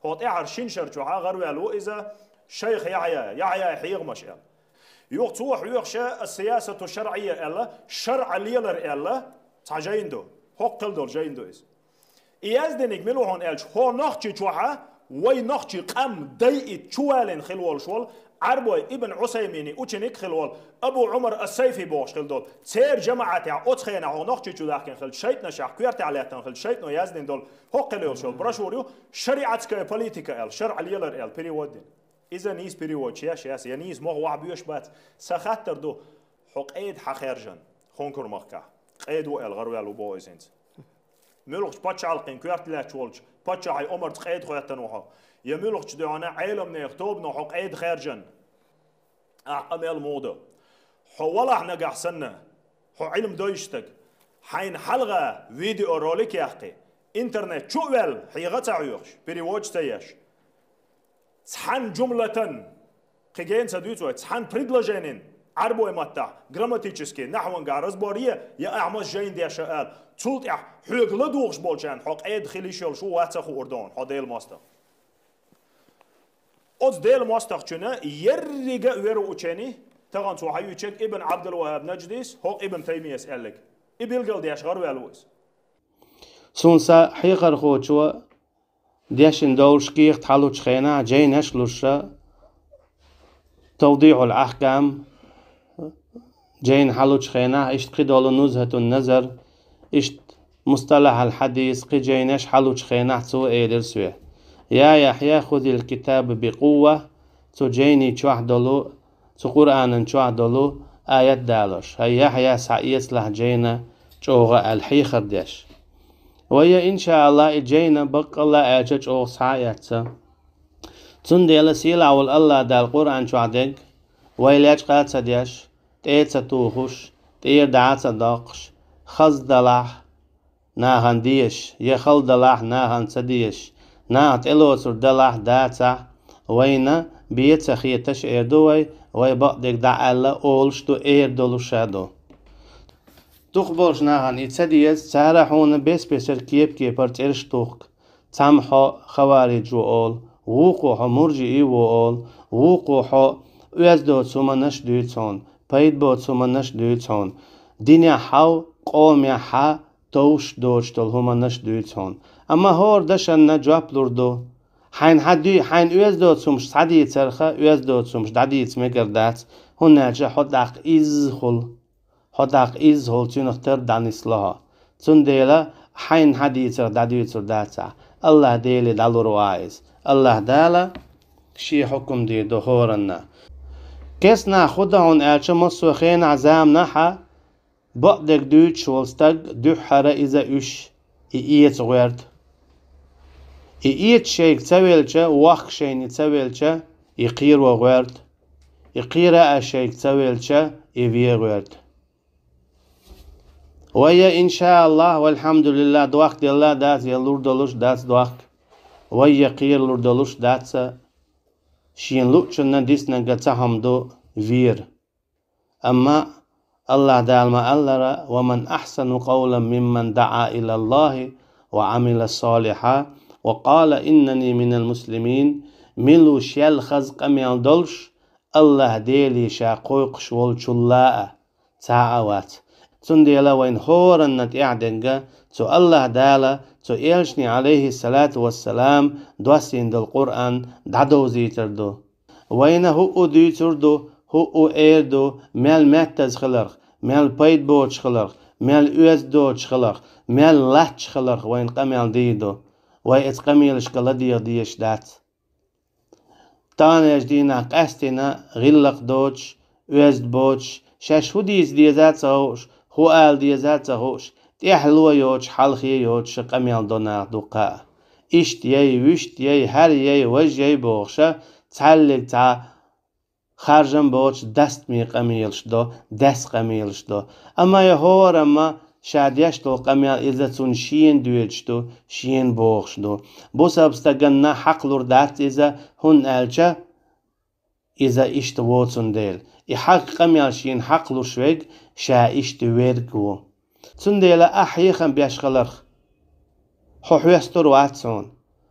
هوت عرشين شرجوها غروالو إذا شيخ يحيى حيغ مشال يوق توح يوخشا السياسة الشرعية إلا شرع ليلر إلا تاجيندو هقل دول جيندو إز إيازدنك ملوهن إلش هو نخشي توحا وي نخشي قم دايئت شوالين خلوال شوال عربوي ابن عثيميني اوچنك خلوال ابو عمر السيفي بوش خلدول سير جماعتي اوتخينا هو نخشي تو داخل خل شيطنا شاخ كويرتي عليتن خل شيطنا يازدين دول هقليول شول براشوريو شريعتك بوليتيكا ال شرع ليلر ال بريودين إذا نيز بريود شياس ينيز مو وعبيوش بات سخاتر دو حق ايد حخيرجن خونكر مخكا قيد وال غروالو بويزنت ملوخش باتشالقين كويرت لا تشولج باتشاي عمر تقيد خويتنوها يا ملوخش دعنا عالم نيختوب نو حق ايد خيرجن امل موضه حوالح نجح سنه حو علم دويشتك حين حلقه فيديو روليك يحكي انترنت شوال حيغتا عيوش بريوج تياش تحن جملة قيجين سدوتو تحن بريدلجينين عربو ماتا جراماتيكسكي نحو نقارز بوريه يا اعمس جين دي شال تولت حق لدوغش بولجان حق ايد خليشول شو واتسخو اردون حق ديل ماستر اوز ديل ماستر چنا يريغا ويرو اوچني تغان تو حيوچك ابن عبد الوهاب نجديس حق ابن تيميه اسالك ابيلغل دياش غروالوس سونسا حيقر خوچو ديشن دولشكي تحلوش خينا جين هشلوشا توضيح الأحكام جين حلوش خينا اشت قدول نزهة النظر اشت مصطلح الحديث قي جينش حلوش خينا تو ايدر سوي يا يحيى خذ الكتاب بقوة تو جيني تشوح دولو تو قرآن تشوح دولو آيات دالوش هيا يحيى سعيس له جينا تشوغ الحيخر ديش ويا إن شاء الله إجينا بق الله أجج أو صحياتها تنديل سيلا والله دا القرآن شو عدق ويلاج قات سديش تيت ستوخش تير دعات صداقش خز دلاح ناهن ديش يخل دلاح ناهن سديش ناهت إلوسر دلاح داتا وينا بيت سخيتش إردوي ويبقدك دع الله أولش دو إردولو شادو تخبرش ناهن يتسديز سارحون بس بسر كيب برتيرش توخ تمحو خوارج وقول وقوحو مرجئي وقول وقوحو ويزدو تسومنش دويتون بايد بو تسومنش دويتون دنيا حاو قوم يا حا توش دوش دول همنش دويتون اما هور دشن نجواب لردو حين حدي حين ويزدو تسومش سعدي ترخه ويزدو تسومش دعدي تمكردات هناجا حدق إزخل حدق إزخل تنختر دانيسلها تنديلا حين حديث داديتر داتا الله ديلي دالو روايز الله دالا شي حكم دي دهورنا كسنا خدهون ألش مصوخين عزام نحا بقدك دوتش والستق دوحرة إذا إش إيت غيرت إيت شيك تسويلشا وخ شيني تسويلشا يقير وغيرت يقير أشيك تسويلشا إيفي غيرت ويا إن شاء الله والحمد لله دوقت الله دات يلور دلوش دات دوقت ويا قير لور دلوش دات شين لوچنا ديسنا قتهم دو فير أما الله دالما الله ومن أحسن قولا ممن دعا إلى الله وعمل صالحا وقال إنني من المسلمين ملو شيل خزق أميان دلش الله ديلي شاقوقش والشلاء تعاوات تنديلا وين هورنت إعدنجا تو الله دالا تو إلشني عليه الصلاة والسلام دوسين دو القرآن دادو زيتردو وين هو ديتردو هو إيردو مال ماتز خلق مال بايد بوش خلق مال أوز دوش خلق مال لاتش خلق وين قميل ديدو وين اتقميلش كالدير ديش دات تانيش دينا قاستنا غلق دوش أوز بوش شاش هديز ديزات سهوش هو آل ديزات سهوش تحلو يوش حلخي يوش قميل دونا دوقا إشت يي وشت يي هر يي وج يي بوغشا تعلق تا خارجن بوش دست مي قميلش دو دست قميلش دو اما يهور اما شاديش دو قميل إذا تون شين دويش دو شين بوغش دو بو سبستغن حق لور دات إذا هن ألچا إذا إشت ووتون ديل حق قميل شين حق لور شويق شا إشت ويرقو تون ديلا أحيخن بيشغلر حو حوستر واتسون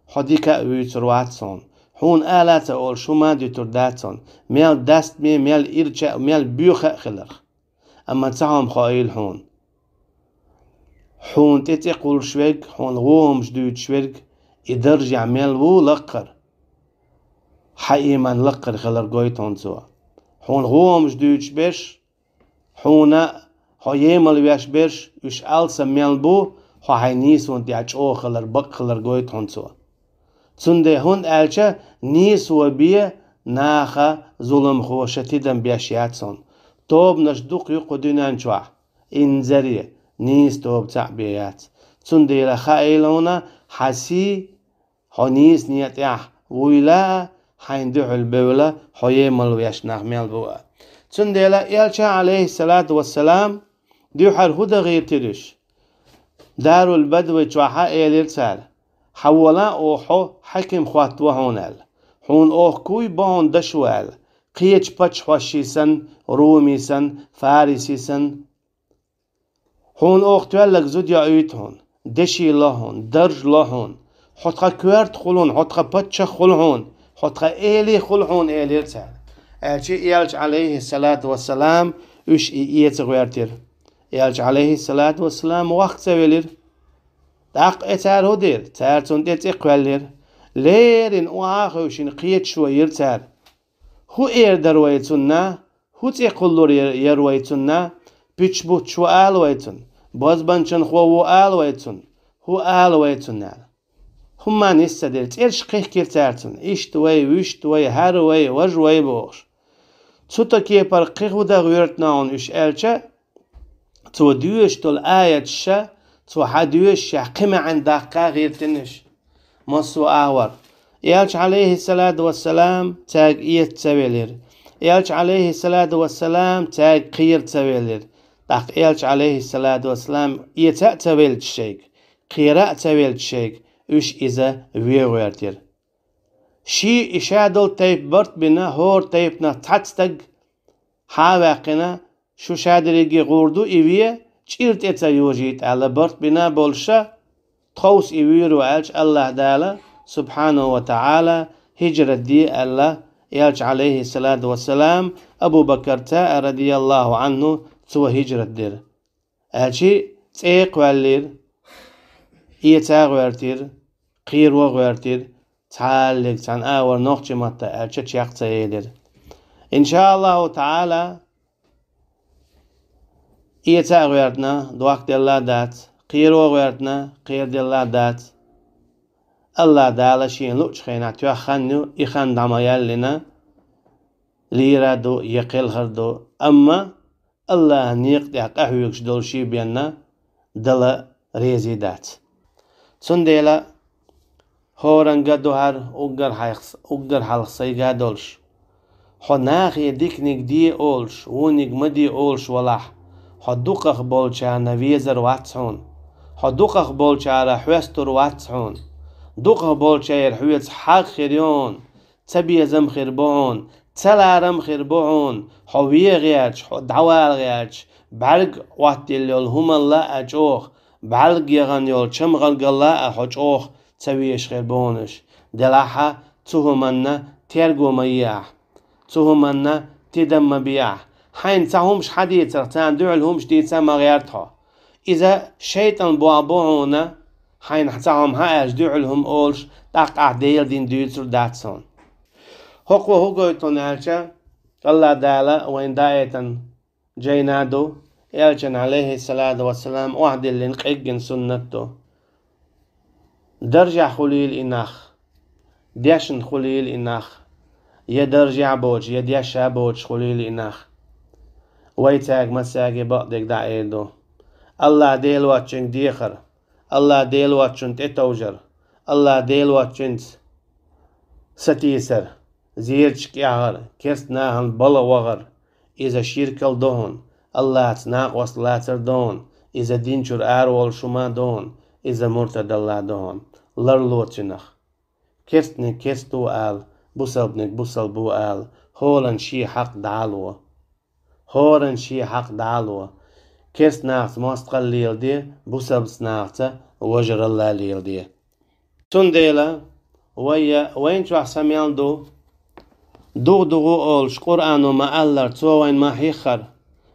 حديكا ويترواتسون حون آلات أول شو ما دي ترداتسون ميل دست ميل إرشا ميل بيوخا خلر أما تساهم خايل حون تتقول شويك حون غوهم جدود شويك يدرجع ميل وو لقر حقيما لقر خلر قويتون سوا حون غوهم جدود شبش حونا حيمل وياش بش وش ألسا ميل بو حينيس وانت أو خلر بق خلر قويتون سوا تسنده هون ألشا نيس وبيه ناخا ظلم خو شتيدا بياشياتسون توب نشدوق يقدنان شوع إنزريه نيس توب تعبيات تسنده لخائلونا حسي حنيس نيت يح ويلا حيندعو البولة حيمل ويشناخ ميل بوا تسنده لألشا عليه الصلاة والسلام ديو حر هدا غير ترش دارو البدو جوحا إيلير سال حولا أوحو حكم خواتوا هونال حون أوح كوي بون دشوال قيج بچ خوشيسن روميسن فارسيسن حون أوح توالك زود يعيتهون دشي لهون درج لهون حطقا كوارت خلون حطقا بچ خلون حطقا إيلي خلون إيلير سال ألشي إيالج عليه الصلاة والسلام وش إيت غيرتر إيالج عليه الصلاة والسلام وقت سويلر داق اتار هدير تار تندت اقوالر ليرين واخوشين قيت شوير تار هو اير درويتنا هو تقولور يرويتنا بيتش بوت شو آلويتن باز بانشن خو آلويتن هو آلويتنا هما نستدل تيرش قيح كير تارتن اشتوي وشتوي هروي وجوي بوش تسوتا كي بار قيح ودا غيرتناون اش الچا تو دوشتل آيات شا تو حدوش قمة عن دقة غير تنش مصو آور يالش عليه الصلاة والسلام تاج إيت تسويلر يالش عليه الصلاة والسلام تاج قير تسويلر دق يالش عليه الصلاة والسلام إيت تسويل الشيك قيراء تسويل الشيك وش إذا ويغيرتر شي إشادل تيب برت بنا هور تيبنا تحتستق حاواقنا شو شادريجي غوردو إيوية چیرت اتا یوجید على برت بنا بولشا تخوص إيويرو ألش الله دالا سبحانه وتعالى هجرة دي الله يالش عليه الصلاة والسلام أبو بكر تا رضي الله عنه تو هجرة دير ألشي تيق والير إيتا غيرتير قير وغيرتير تعالق تان آور نوخش متا ألشي تشيق تايدر إن شاء الله تعالى إيتا غيرتنا دوك دي الله دات قيرو غيرتنا قير دي الله دات الله دالا شين لوش خينا تيو خانو إخان دعميال لنا ليرا دو يقل هردو أما الله نيق دي قهويكش دولشي بينا دلا ريزي دات سنديلا هوران قدو هر أقر حلقسي قادولش حناخ يديكنك دي أولش ونك مدي أولش ولاح حدوقخ بولشا نويزر واتسون حدوقخ بولشا رحوستر واتسون دوقخ بولشا يرحويت حق خيريون تبي زم خيربون تلارم خيربون حوية غياتش دعوال غياتش بعلق واتيل يول هم الله أجوخ بعلق يغن يول شمغل الله أحوش تبيش خيربونش دلاحة تهمنا تيرقو مياح تهمنا تدم بياح حين تهمش حديث تان دعلهمش ديتا ما غيرتها إذا شيطان بوابونا حين تهم هاش دعلهم أولش دقع ديل دين دوتر داتسون هو قويتون ألشا الله دالا وين دايتا جينادو يالشان عليه الصلاة والسلام واحد اللي نقيقن سنته درجع خليل إناخ ديشن خليل إناخ يدرجع بوج يديشا بوج خليل إناخ ويتاق مساقي بقدك دعيدو الله ديل واتشن ديخر الله ديل واتشن تتوجر الله ديل واتشن ستيسر زيرشك يعغر كرسناهن بلا وغر إذا شيركل دون الله تناق وصلاتر دون إذا دينشر آرول شما دون إذا مرتد الله دون لرلوتشنخ كرسنك كرستو آل بوسلبنك بوسل بو آل هولن شي حق دعالوه هورن شي حق دعالوه كرس ناقص ماستقل ليل دي بوسلب سناقصة وجر الله ليل دي سنديلا وين شو سميان دو أولش قرآن وما ألر توين ما حيخر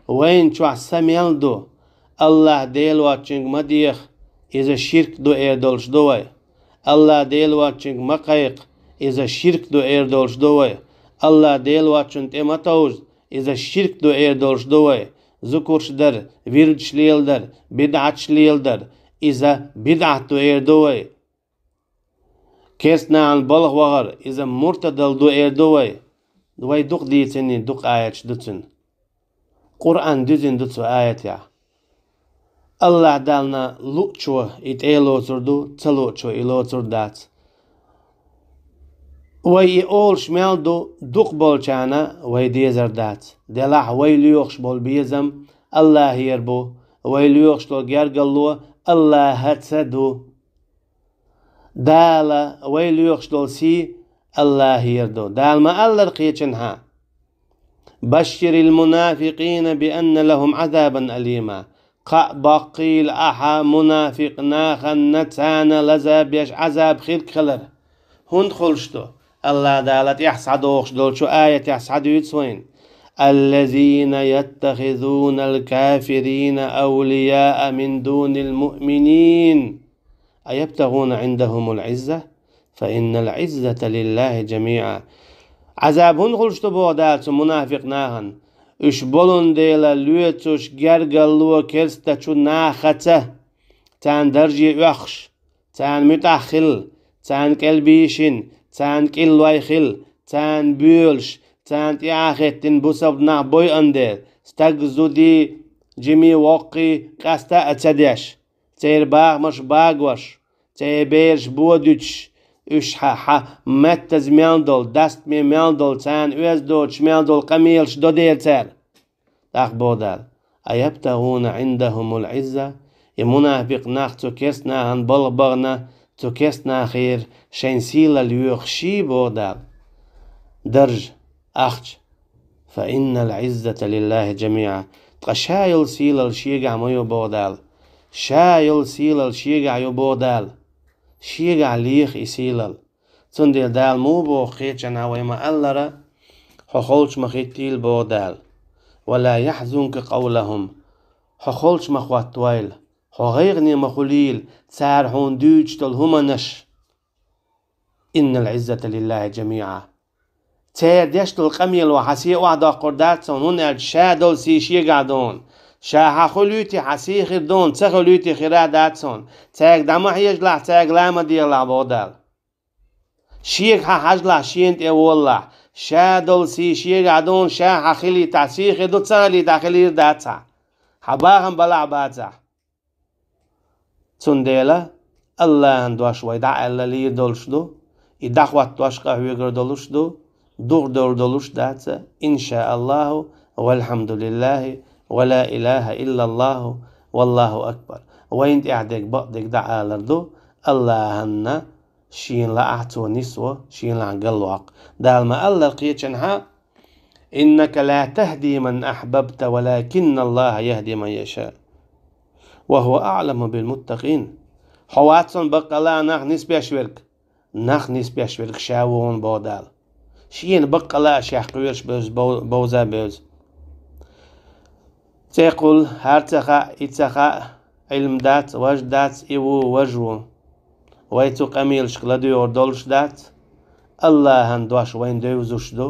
وين شو سميان الله ديل واتشنج مديخ إذا شرك دو إيردولش دوي الله ديل واتشنج مقايق إذا شرك دو إيردولش دوي الله ديل واتشن تمتوز إذا شرك دو إيردولش دوي ذكرش در ويردش ليل در بدعتش ليل در إذا بدعت دو إيردوي كيسنا عن بلغ وغر إذا مرتدل دو إيردوي دوي دوق ديتني دوق آياتش دوتن قرآن دوزن دوتو آيات يا الله دالنا لوچو إت إيلو تردو تلوچو إيلو تردات وي أولش مالدو دوق بولچانا وي ديزر دات دلاح وي ليوخش بول بيزم الله يربو وي ليوخش لو جرقلو الله هتسدو دالا وي ليوخش لو سي الله يردو دال ما الله رقيتشنها بشر المنافقين بأن لهم عذابا أليما بقيل أحا منافق ناخن نتسان لزاب يش عذاب خير خلر هند خلشتو الله دالت يحسدوخش دول شو آية يحسدو يتسوين الذين يتخذون الكافرين أولياء من دون المؤمنين أيبتغون عندهم العزة فإن العزة لله جميعا عذاب هند خلشتو بودالت منافق ناخن اش بولون ديلا لويتوش جرقلو كرستشو ناخته تان درجي اخش تان متاخل تان كلبيشن تان كلويخل تان بيولش تان تياختن بوسب نا بوي اندر استغزو دي جمي وقي قستا اتدش تير باغ مش باغوش تي بيرش بودوش اش ها متز مياندول دست مي مياندول تان اوز دوش مياندول قميلش دو ديرتر داخ بودال أيبتغون عندهم العزة المنافق ناخ تكسنا عن بلغنا تكسنا خير شنسيل اليوخشي بودال درج أخج فإن العزة لله جميعا تقشايل سيل الشيقع ميو بودال شايل سيل الشيقع يبودال شيقع ليخ يسيلل تندل دال مو بو خيتشنا ويما ألرا حخولش مخيتيل بودال ولا يحزنك قولهم حخولش مخوات ويل حغيغني مخليل سارحون دوج تلهمنش إن العزة لله جميعا تير ديشتل قميل وحسي وعدا قردات سنون الشادل سيشي قادون شاها خلوتي حسي خردون تخلوتي خرادات سن تاك دمح يجلع تاك لاما ديلا بودال شيك حجلع شينت اولع شادل سيشي قادون شاها خلي تاسيخ دو تسالي داخلي داتا حباهم بلع باتا تنديلا الله اندواش ويدع اللي دولشدو يدخوات دواشقا هويقر دولشدو دور دولش داتا إن شاء الله والحمد لله ولا إله إلا الله والله أكبر وين اعدك بقدك دعا لردو الله هنا شين لا أحتو نسوة شين لا قلوق دال ما الله قيتشنها إنك لا تهدي من أحببت ولكن الله يهدي من يشاء وهو أعلم بالمتقين حواتson بقى لا نخ نسبة شويرك شاوون بودال شين بقى لا شيخ قويرش بوزا بوز تقول هرتخا اتخا علم دات وج دات إيو وجو ويتو قميل شكلدو يوردولش دات الله هندواش وين دوزوش دو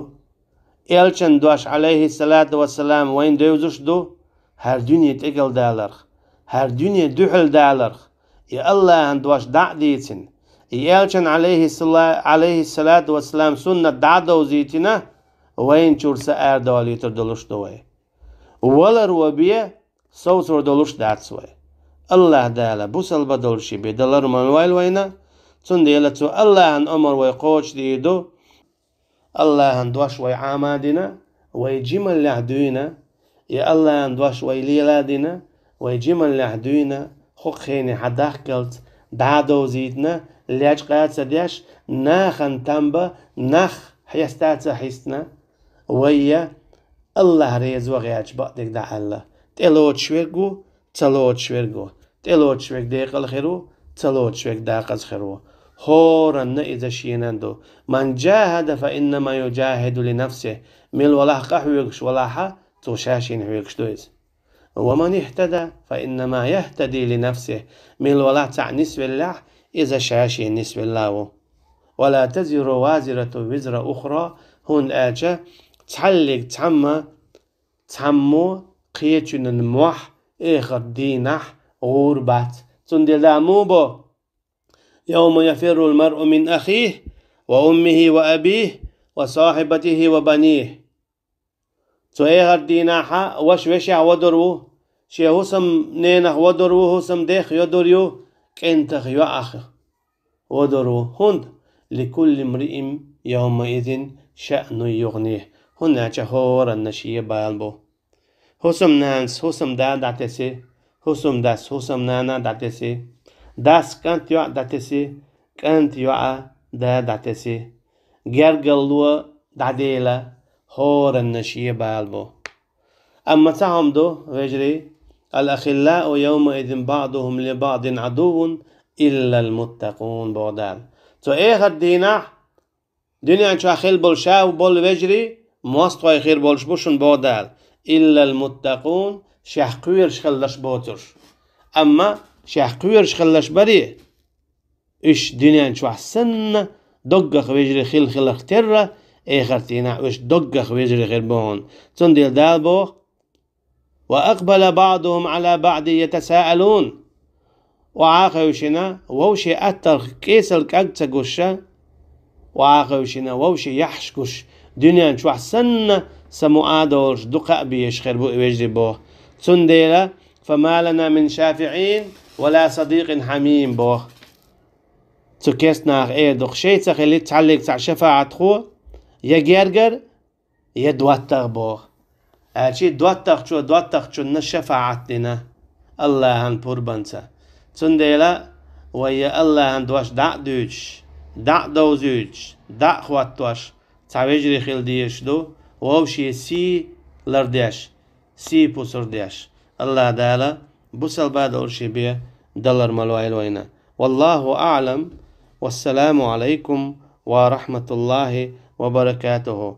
إلچن دواش عليه الصلاة والسلام وين دوزوش دو هر دنيا تقل دالر هر دنيا دوحل دالر يا الله هندواش دع ديتن إلچن عليه الصلاة والسلام سنة دع دوزيتنا وين چورسا اردوالي تردولش دوي ولر وبيه صوصر دولش داتسوي الله دالا بوسل بدولشي بدلر منويل وينا تنديلا تو الله ان امر ويقوش ديدو الله ان دوش وي عامادنا ويجمل لعدونا يا الله ان دوش وي ليلادنا ويجمل لعدونا خخيني حداخكلت دادو زيدنا لاج قات سديش ناخن تنبا نخ حيستات حيستنا ويا الله ريز وغياج بقدك دع الله تلوت شويرجو تلوت شويرجو تلوت شويك ديق الخيرو تلوت شويك داقز خيرو هورن إذا شينندو من جاهد فإنما يجاهد لنفسه ميل ولا قحويكش ولا حا توشاشين حويكش دويز ومن اهتدى فإنما يهتدي لنفسه ميل ولا تاع نسب الله إذا شاشي نسب الله ولا تزر وازرة وزر أخرى هون آجا تحلق تحمو قيتشن الموح إخر دينح غربات تندل داموبو يوم يفر المرء من أخيه وأمه وأبيه وصاحبته وبنيه تو إخر دينحا وشوشع ودرو شي هسم نينح ودرو هسم ديخ يدريو كنتخ يأخ ودرو هند لكل امرئ يومئذ شأن يغنيه هنا هور النشية بالبو هسم نانس هسم دا داتسي هسم داس هسم نانا داتسي داس كانت يوع داتسي كانت يوع دا داتسي جرجلوا دعديلا هور النشية بالبو أما تعمدو وجري الأخلاء يومئذ بعضهم لبعض عدو إلا المتقون بودال تو إيه الدينا دنيا شو أخيل بولشا وبول وجري مواستوى خير بولش بوشن بودال إلا المتقون شحقوير شخلش بوتر أما شحقوير شخلش بري إيش دنيا شو أحسن دقخ وجري خيل اخترة إيه خرتينا إيش دقخ وجري خير بون تنديل دالبو وأقبل بعضهم على بعض يتساءلون وعاقوشنا ووشي أتر كيسل كأكتقوشا وعاقوشنا ووشي يحشكوش دنيا شو أحسن سمعادورش دقاء بيش خير بو وجري بو تنديلا فما لنا من شافعين ولا صديق حميم بو تكيسنا إيه دق شيء تخلي تعلق تاع شفاعة خو يجرجر يدوتر بو أشي دوتر شو نشفاعة لنا الله هن بربنسا تنديلا ويا الله هن دوش دع دوزوش دع خواتوش تعويجري خيل ديش دو ووشي سي لرديش سي بوسرديش الله دالا بوسل بعد أرشي بيه دلر ملوائل وينا والله أعلم والسلام عليكم ورحمة الله وبركاته